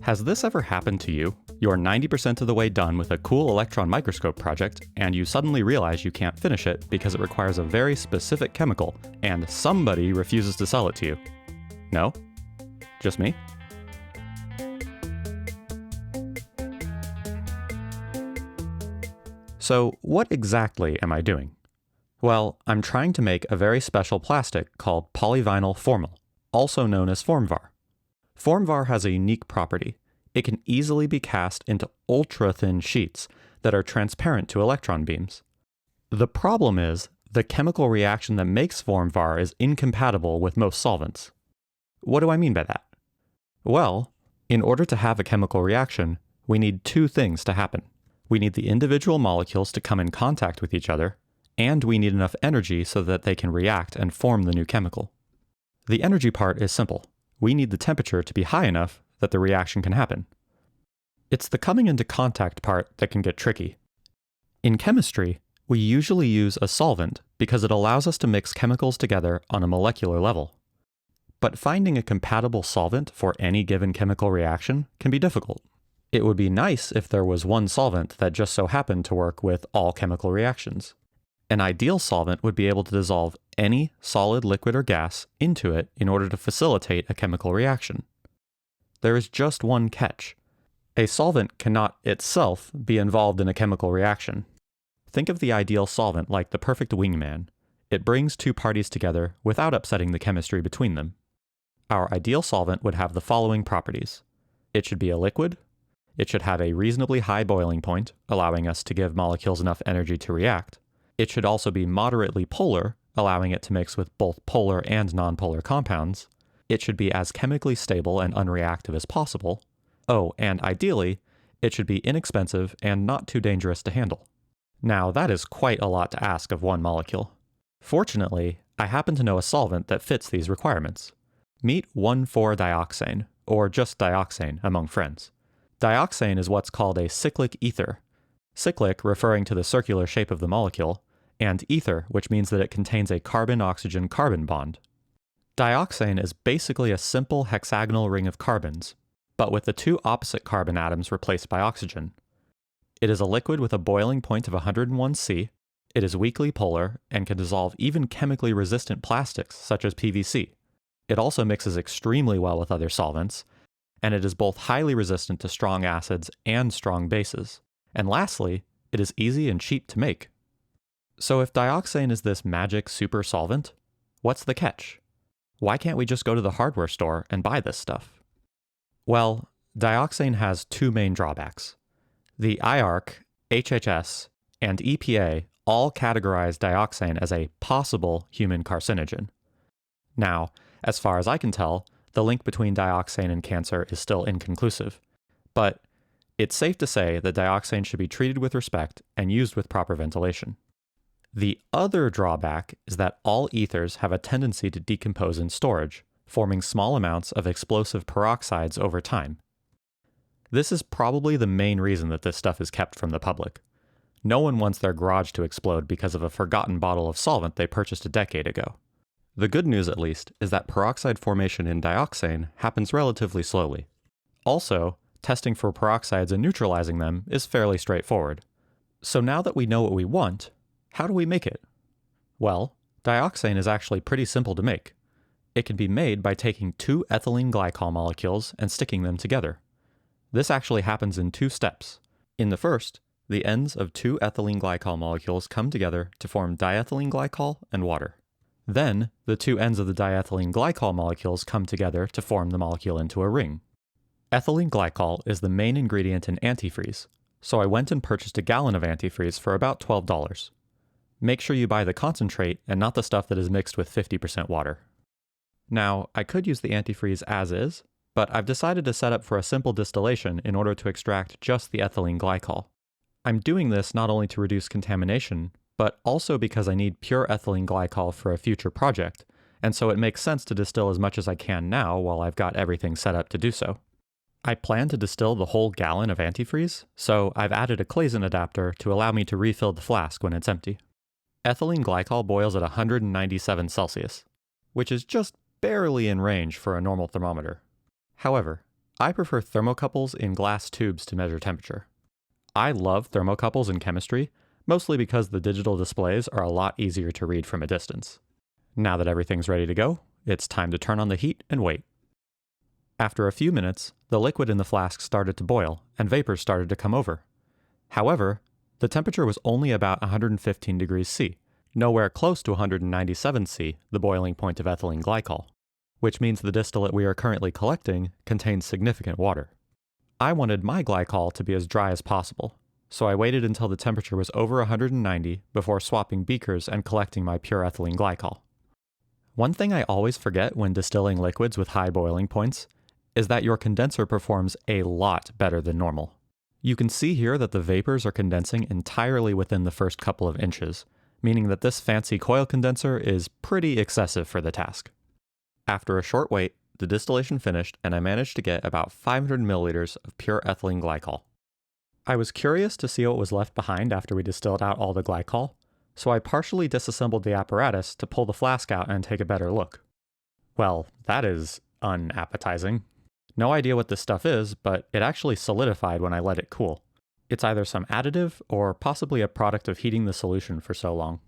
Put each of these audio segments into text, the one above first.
Has this ever happened to you? You're 90% of the way done with a cool electron microscope project, and you suddenly realize you can't finish it because it requires a very specific chemical, and somebody refuses to sell it to you. No? Just me? So, what exactly am I doing? Well, I'm trying to make a very special plastic called polyvinyl formyl, also known as Formvar. Formvar has a unique property. It can easily be cast into ultra-thin sheets that are transparent to electron beams. The problem is, the chemical reaction that makes Formvar is incompatible with most solvents. What do I mean by that? Well, in order to have a chemical reaction, we need two things to happen. We need the individual molecules to come in contact with each other, and we need enough energy so that they can react and form the new chemical. The energy part is simple. We need the temperature to be high enough that the reaction can happen. It's the coming into contact part that can get tricky. In chemistry, we usually use a solvent because it allows us to mix chemicals together on a molecular level. But finding a compatible solvent for any given chemical reaction can be difficult. It would be nice if there was one solvent that just so happened to work with all chemical reactions. An ideal solvent would be able to dissolve any solid, liquid, or gas into it in order to facilitate a chemical reaction. There is just one catch. A solvent cannot itself be involved in a chemical reaction. Think of the ideal solvent like the perfect wingman. It brings two parties together without upsetting the chemistry between them. Our ideal solvent would have the following properties. It should be a liquid. It should have a reasonably high boiling point, allowing us to give molecules enough energy to react. It should also be moderately polar, allowing it to mix with both polar and nonpolar compounds. It should be as chemically stable and unreactive as possible. Oh, and ideally, it should be inexpensive and not too dangerous to handle. Now, that is quite a lot to ask of one molecule. Fortunately, I happen to know a solvent that fits these requirements. Meet 1,4-dioxane, or just dioxane among friends. Dioxane is what's called a cyclic ether. Cyclic referring to the circular shape of the molecule, and ether, which means that it contains a carbon-oxygen-carbon bond. Dioxane is basically a simple hexagonal ring of carbons, but with the two opposite carbon atoms replaced by oxygen. It is a liquid with a boiling point of 101 C, it is weakly polar, and can dissolve even chemically resistant plastics such as PVC. It also mixes extremely well with other solvents, and it is both highly resistant to strong acids and strong bases. And lastly, it is easy and cheap to make. So if dioxane is this magic super solvent, what's the catch? Why can't we just go to the hardware store and buy this stuff? Well, dioxane has two main drawbacks. The IARC, HHS, and EPA all categorize dioxane as a possible human carcinogen. Now, as far as I can tell, the link between dioxane and cancer is still inconclusive, but it's safe to say that dioxane should be treated with respect and used with proper ventilation. The other drawback is that all ethers have a tendency to decompose in storage, forming small amounts of explosive peroxides over time. This is probably the main reason that this stuff is kept from the public. No one wants their garage to explode because of a forgotten bottle of solvent they purchased a decade ago. The good news, at least, is that peroxide formation in dioxane happens relatively slowly. Also, testing for peroxides and neutralizing them is fairly straightforward. So now that we know what we want, how do we make it? Well, dioxane is actually pretty simple to make. It can be made by taking two ethylene glycol molecules and sticking them together. This actually happens in two steps. In the first, the ends of two ethylene glycol molecules come together to form diethylene glycol and water. Then, the two ends of the diethylene glycol molecules come together to form the molecule into a ring. Ethylene glycol is the main ingredient in antifreeze, so I went and purchased a gallon of antifreeze for about $12. Make sure you buy the concentrate and not the stuff that is mixed with 50% water. Now, I could use the antifreeze as is, but I've decided to set up for a simple distillation in order to extract just the ethylene glycol. I'm doing this not only to reduce contamination, but also because I need pure ethylene glycol for a future project, and so it makes sense to distill as much as I can now while I've got everything set up to do so. I plan to distill the whole gallon of antifreeze, so I've added a Claisen adapter to allow me to refill the flask when it's empty. Ethylene glycol boils at 197 Celsius, which is just barely in range for a normal thermometer. However, I prefer thermocouples in glass tubes to measure temperature. I love thermocouples in chemistry, mostly because the digital displays are a lot easier to read from a distance. Now that everything's ready to go, it's time to turn on the heat and wait. After a few minutes, the liquid in the flask started to boil and vapors started to come over. However, the temperature was only about 115 degrees C, nowhere close to 197 C, the boiling point of ethylene glycol, which means the distillate we are currently collecting contains significant water. I wanted my glycol to be as dry as possible, so I waited until the temperature was over 190 before swapping beakers and collecting my pure ethylene glycol. One thing I always forget when distilling liquids with high boiling points is that your condenser performs a lot better than normal. You can see here that the vapors are condensing entirely within the first couple of inches, meaning that this fancy coil condenser is pretty excessive for the task. After a short wait, the distillation finished and I managed to get about 500 milliliters of pure ethylene glycol. I was curious to see what was left behind after we distilled out all the glycol, so I partially disassembled the apparatus to pull the flask out and take a better look. Well, that is unappetizing. No idea what this stuff is, but it actually solidified when I let it cool. It's either some additive or possibly a product of heating the solution for so long.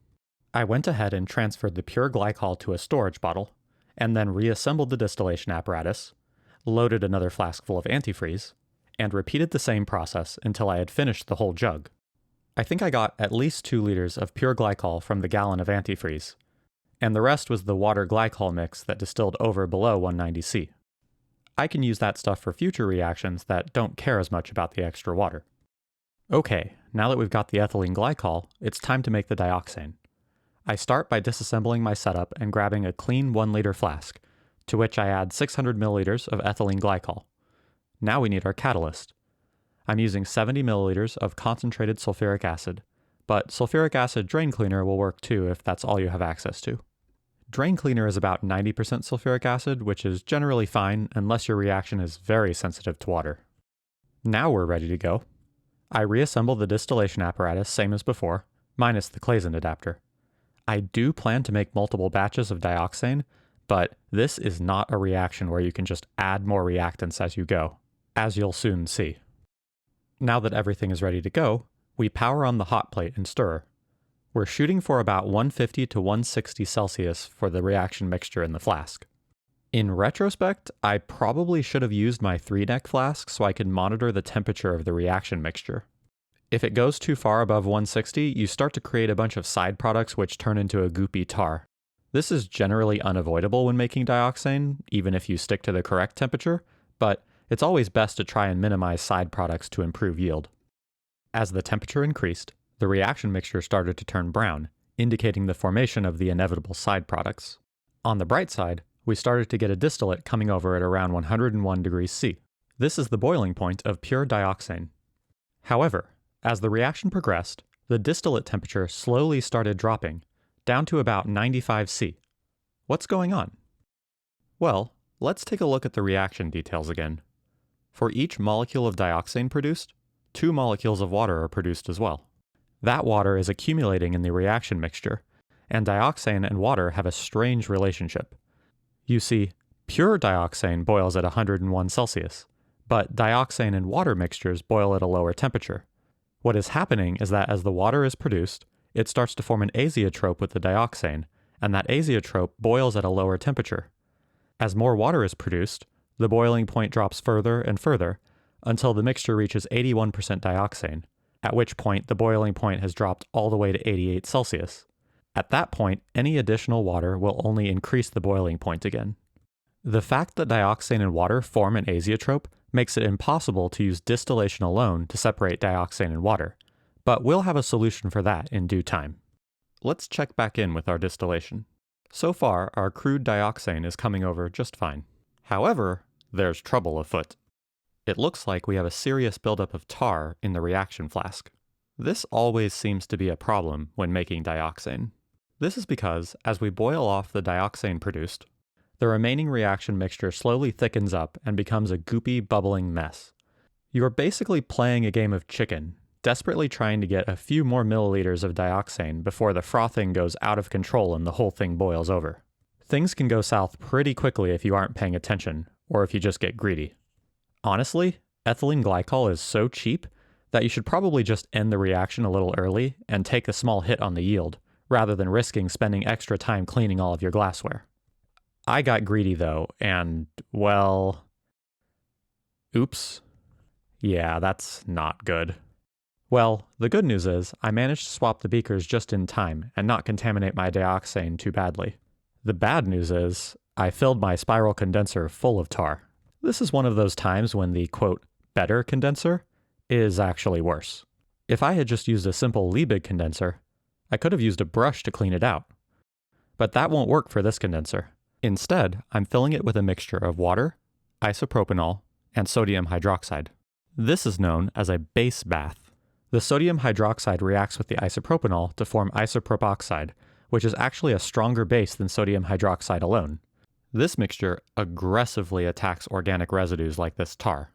I went ahead and transferred the pure glycol to a storage bottle, and then reassembled the distillation apparatus, loaded another flask full of antifreeze, and repeated the same process until I had finished the whole jug. I think I got at least 2 liters of pure glycol from the gallon of antifreeze, and the rest was the water-glycol mix that distilled over below 190 C. I can use that stuff for future reactions that don't care as much about the extra water. Okay, now that we've got the ethylene glycol, it's time to make the dioxane. I start by disassembling my setup and grabbing a clean 1 liter flask, to which I add 600 milliliters of ethylene glycol. Now we need our catalyst. I'm using 70 milliliters of concentrated sulfuric acid, but sulfuric acid drain cleaner will work too if that's all you have access to. Drain cleaner is about 90% sulfuric acid, which is generally fine unless your reaction is very sensitive to water. Now we're ready to go. I reassemble the distillation apparatus same as before, minus the Claisen adapter. I do plan to make multiple batches of dioxane, but this is not a reaction where you can just add more reactants as you go, as you'll soon see. Now that everything is ready to go, we power on the hot plate and stir. We're shooting for about 150 to 160 Celsius for the reaction mixture in the flask. In retrospect, I probably should have used my 3-neck flask so I could monitor the temperature of the reaction mixture. If it goes too far above 160, you start to create a bunch of side products which turn into a goopy tar. This is generally unavoidable when making dioxane, even if you stick to the correct temperature, but it's always best to try and minimize side products to improve yield. As the temperature increased, the reaction mixture started to turn brown, indicating the formation of the inevitable side products. On the bright side, we started to get a distillate coming over at around 101 degrees C. This is the boiling point of pure dioxane. However, as the reaction progressed, the distillate temperature slowly started dropping, down to about 95 C. What's going on? Well, let's take a look at the reaction details again. For each molecule of dioxane produced, 2 molecules of water are produced as well. That water is accumulating in the reaction mixture, and dioxane and water have a strange relationship. You see, pure dioxane boils at 101 Celsius, but dioxane and water mixtures boil at a lower temperature. What is happening is that as the water is produced, it starts to form an azeotrope with the dioxane, and that azeotrope boils at a lower temperature. As more water is produced, the boiling point drops further and further until the mixture reaches 81% dioxane, at which point the boiling point has dropped all the way to 88 Celsius. At that point, any additional water will only increase the boiling point again. The fact that dioxane and water form an azeotrope makes it impossible to use distillation alone to separate dioxane and water, but we'll have a solution for that in due time. Let's check back in with our distillation. So far, our crude dioxane is coming over just fine. However, there's trouble afoot. It looks like we have a serious buildup of tar in the reaction flask. This always seems to be a problem when making dioxane. This is because, as we boil off the dioxane produced, the remaining reaction mixture slowly thickens up and becomes a goopy, bubbling mess. You are basically playing a game of chicken, desperately trying to get a few more milliliters of dioxane before the frothing goes out of control and the whole thing boils over. Things can go south pretty quickly if you aren't paying attention, or if you just get greedy. Honestly, ethylene glycol is so cheap that you should probably just end the reaction a little early and take a small hit on the yield, rather than risking spending extra time cleaning all of your glassware. I got greedy though, and, well, oops. Yeah, that's not good. Well, the good news is I managed to swap the beakers just in time and not contaminate my dioxane too badly. The bad news is I filled my spiral condenser full of tar. This is one of those times when the, quote, better condenser is actually worse. If I had just used a simple Liebig condenser, I could have used a brush to clean it out. But that won't work for this condenser. Instead, I'm filling it with a mixture of water, isopropanol, and sodium hydroxide. This is known as a base bath. The sodium hydroxide reacts with the isopropanol to form isopropoxide, which is actually a stronger base than sodium hydroxide alone. This mixture aggressively attacks organic residues like this tar.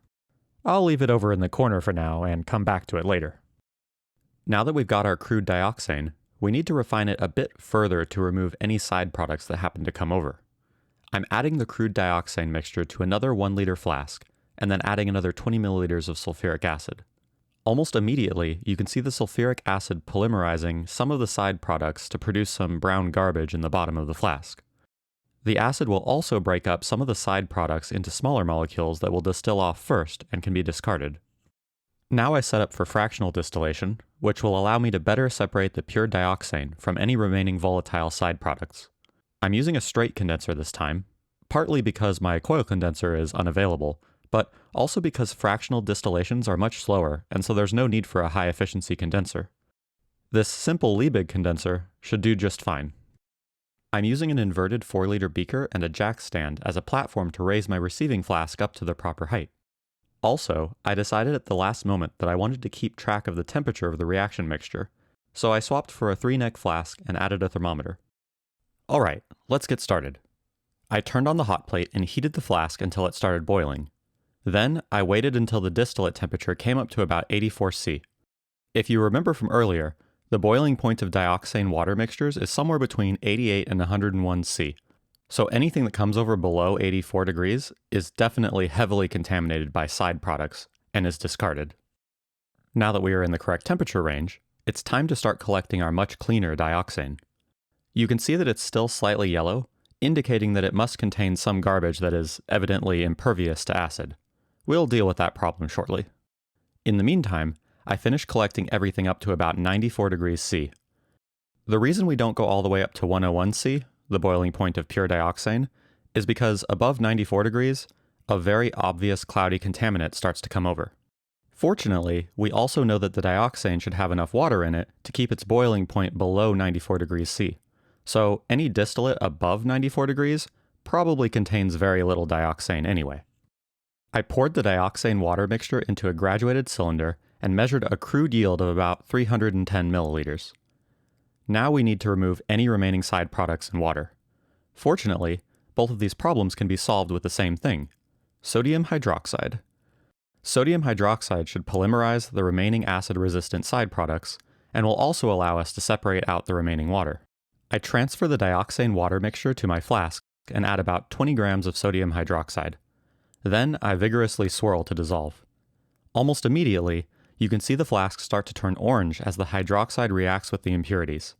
I'll leave it over in the corner for now and come back to it later. Now that we've got our crude dioxane, we need to refine it a bit further to remove any side products that happen to come over. I'm adding the crude dioxane mixture to another 1 liter flask, and then adding another 20 milliliters of sulfuric acid. Almost immediately, you can see the sulfuric acid polymerizing some of the side products to produce some brown garbage in the bottom of the flask. The acid will also break up some of the side products into smaller molecules that will distill off first and can be discarded. Now I set up for fractional distillation, which will allow me to better separate the pure dioxane from any remaining volatile side products. I'm using a straight condenser this time, partly because my coil condenser is unavailable, but also because fractional distillations are much slower, and so there's no need for a high-efficiency condenser. This simple Liebig condenser should do just fine. I'm using an inverted 4-liter beaker and a jack stand as a platform to raise my receiving flask up to the proper height. Also, I decided at the last moment that I wanted to keep track of the temperature of the reaction mixture, so I swapped for a 3-neck flask and added a thermometer. Alright, let's get started. I turned on the hot plate and heated the flask until it started boiling. Then, I waited until the distillate temperature came up to about 84 C. If you remember from earlier, the boiling point of dioxane water mixtures is somewhere between 88 and 101 C. So anything that comes over below 84 degrees is definitely heavily contaminated by side products and is discarded. Now that we are in the correct temperature range, it's time to start collecting our much cleaner dioxane. You can see that it's still slightly yellow, indicating that it must contain some garbage that is evidently impervious to acid. We'll deal with that problem shortly. In the meantime, I finished collecting everything up to about 94 degrees C. The reason we don't go all the way up to 101 C, the boiling point of pure dioxane, is because above 94 degrees, a very obvious cloudy contaminant starts to come over. Fortunately, we also know that the dioxane should have enough water in it to keep its boiling point below 94 degrees C. So any distillate above 94 degrees probably contains very little dioxane anyway. I poured the dioxane water mixture into a graduated cylinder and measured a crude yield of about 310 milliliters. Now we need to remove any remaining side products and water. Fortunately, both of these problems can be solved with the same thing: sodium hydroxide. Sodium hydroxide should polymerize the remaining acid-resistant side products and will also allow us to separate out the remaining water. I transfer the dioxane water mixture to my flask and add about 20 grams of sodium hydroxide. Then I vigorously swirl to dissolve. Almost immediately, you can see the flask start to turn orange as the hydroxide reacts with the impurities.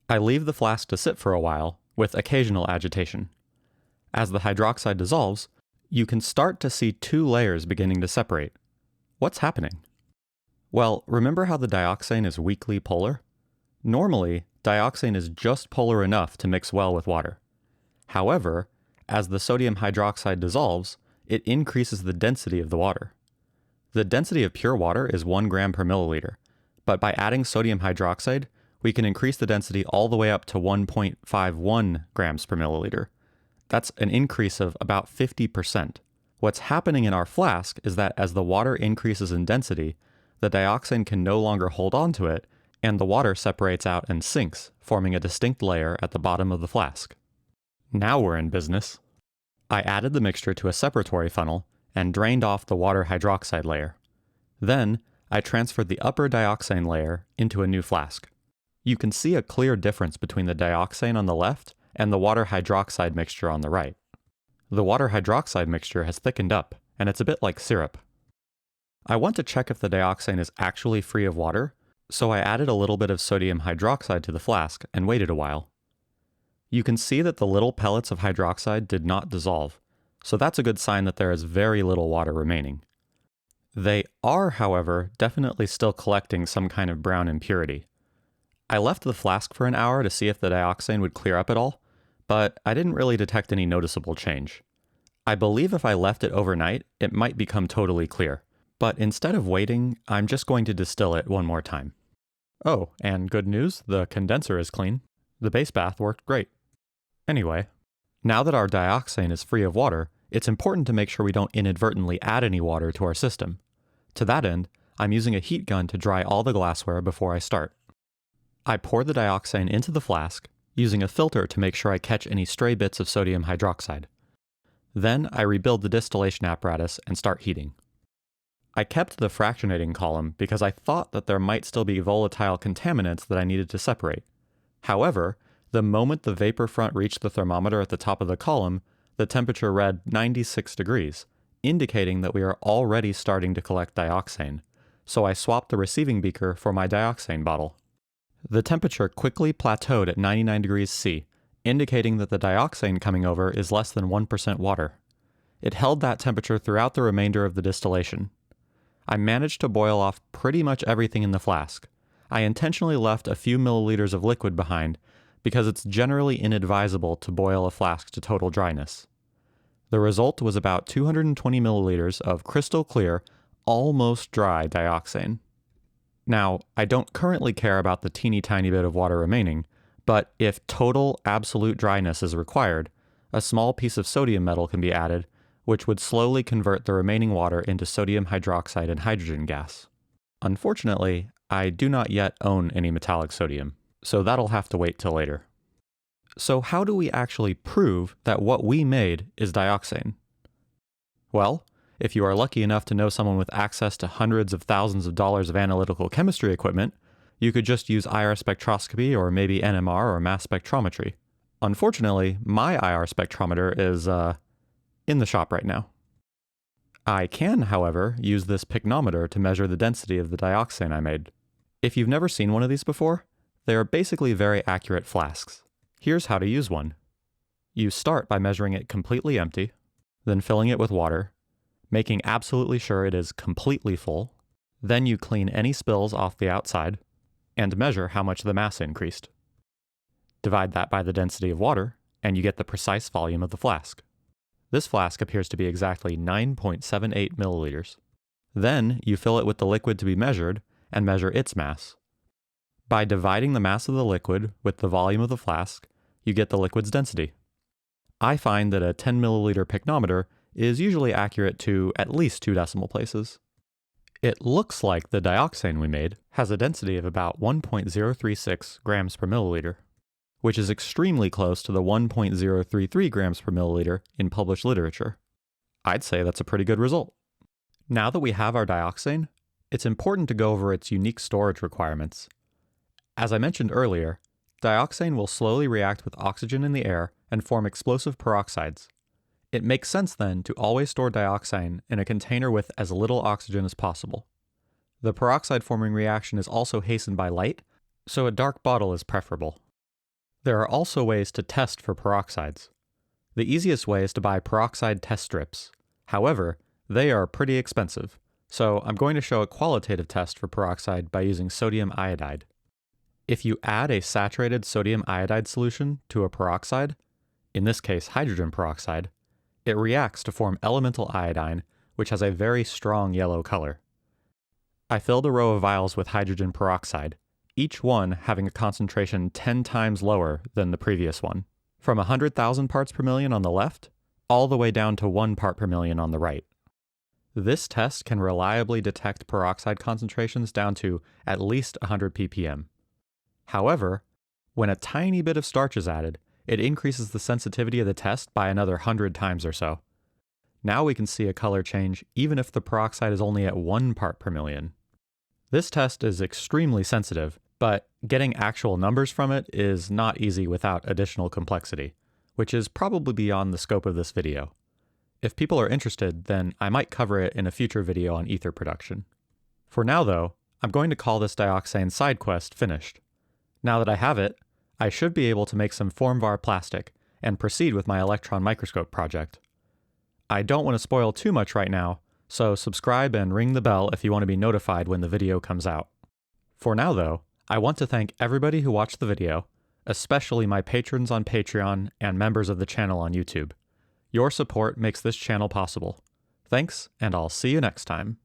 I leave the flask to sit for a while, with occasional agitation. As the hydroxide dissolves, you can start to see 2 layers beginning to separate. What's happening? Well, remember how the dioxane is weakly polar? Normally, dioxane is just polar enough to mix well with water. However, as the sodium hydroxide dissolves, it increases the density of the water. The density of pure water is 1 gram per milliliter, but by adding sodium hydroxide, we can increase the density all the way up to 1.51 grams per milliliter. That's an increase of about 50%. What's happening in our flask is that as the water increases in density, the dioxane can no longer hold on to it, and the water separates out and sinks, forming a distinct layer at the bottom of the flask. Now we're in business. I added the mixture to a separatory funnel and drained off the water hydroxide layer. Then, I transferred the upper dioxane layer into a new flask. You can see a clear difference between the dioxane on the left and the water hydroxide mixture on the right. The water hydroxide mixture has thickened up, and it's a bit like syrup. I want to check if the dioxane is actually free of water, so I added a little bit of sodium hydroxide to the flask and waited a while. You can see that the little pellets of hydroxide did not dissolve, so that's a good sign that there is very little water remaining. They are, however, definitely still collecting some kind of brown impurity. I left the flask for an hour to see if the dioxane would clear up at all, but I didn't really detect any noticeable change. I believe if I left it overnight, it might become totally clear, but instead of waiting, I'm just going to distill it one more time. Oh, and good news, the condenser is clean. The base bath worked great. Anyway, now that our dioxane is free of water, it's important to make sure we don't inadvertently add any water to our system. To that end, I'm using a heat gun to dry all the glassware before I start. I pour the dioxane into the flask, using a filter to make sure I catch any stray bits of sodium hydroxide. Then I rebuild the distillation apparatus and start heating. I kept the fractionating column because I thought that there might still be volatile contaminants that I needed to separate. However, the moment the vapor front reached the thermometer at the top of the column, the temperature read 96 degrees, indicating that we are already starting to collect dioxane, so I swapped the receiving beaker for my dioxane bottle. The temperature quickly plateaued at 99 degrees C, indicating that the dioxane coming over is less than 1% water. It held that temperature throughout the remainder of the distillation. I managed to boil off pretty much everything in the flask. I intentionally left a few milliliters of liquid behind because it's generally inadvisable to boil a flask to total dryness. The result was about 220 milliliters of crystal clear, almost dry dioxane. Now, I don't currently care about the teeny tiny bit of water remaining, but if total absolute dryness is required, a small piece of sodium metal can be added, which would slowly convert the remaining water into sodium hydroxide and hydrogen gas. Unfortunately, I do not yet own any metallic sodium, so that'll have to wait till later. So how do we actually prove that what we made is dioxane? Well, if you are lucky enough to know someone with access to hundreds of thousands of dollars of analytical chemistry equipment, you could just use IR spectroscopy or maybe NMR or mass spectrometry. Unfortunately, my IR spectrometer is, in the shop right now. I can, however, use this pycnometer to measure the density of the dioxane I made. If you've never seen one of these before, they are basically very accurate flasks. Here's how to use one. You start by measuring it completely empty, then filling it with water, making absolutely sure it is completely full. Then you clean any spills off the outside, and measure how much the mass increased. Divide that by the density of water, and you get the precise volume of the flask. This flask appears to be exactly 9.78 milliliters. Then you fill it with the liquid to be measured, and measure its mass. By dividing the mass of the liquid with the volume of the flask, you get the liquid's density. I find that a 10 milliliter pycnometer is usually accurate to at least 2 decimal places. It looks like the dioxane we made has a density of about 1.036 grams per milliliter, which is extremely close to the 1.033 grams per milliliter in published literature. I'd say that's a pretty good result. Now that we have our dioxane, it's important to go over its unique storage requirements. As I mentioned earlier, dioxane will slowly react with oxygen in the air and form explosive peroxides. It makes sense then to always store dioxane in a container with as little oxygen as possible. The peroxide forming reaction is also hastened by light, so a dark bottle is preferable. There are also ways to test for peroxides. The easiest way is to buy peroxide test strips. However, they are pretty expensive, so I'm going to show a qualitative test for peroxide by using sodium iodide. If you add a saturated sodium iodide solution to a peroxide, in this case hydrogen peroxide, it reacts to form elemental iodine, which has a very strong yellow color. I filled a row of vials with hydrogen peroxide, each one having a concentration 10 times lower than the previous one, from 100,000 parts per million on the left, all the way down to 1 part per million on the right. This test can reliably detect peroxide concentrations down to at least 100 ppm. However, when a tiny bit of starch is added, it increases the sensitivity of the test by another 100 times or so. Now we can see a color change even if the peroxide is only at 1 part per million. This test is extremely sensitive, but getting actual numbers from it is not easy without additional complexity, which is probably beyond the scope of this video. If people are interested, then I might cover it in a future video on ether production. For now though, I'm going to call this dioxane side quest finished. Now that I have it, I should be able to make some FormVar plastic and proceed with my electron microscope project. I don't want to spoil too much right now, so subscribe and ring the bell if you want to be notified when the video comes out. For now though, I want to thank everybody who watched the video, especially my patrons on Patreon and members of the channel on YouTube. Your support makes this channel possible. Thanks, and I'll see you next time.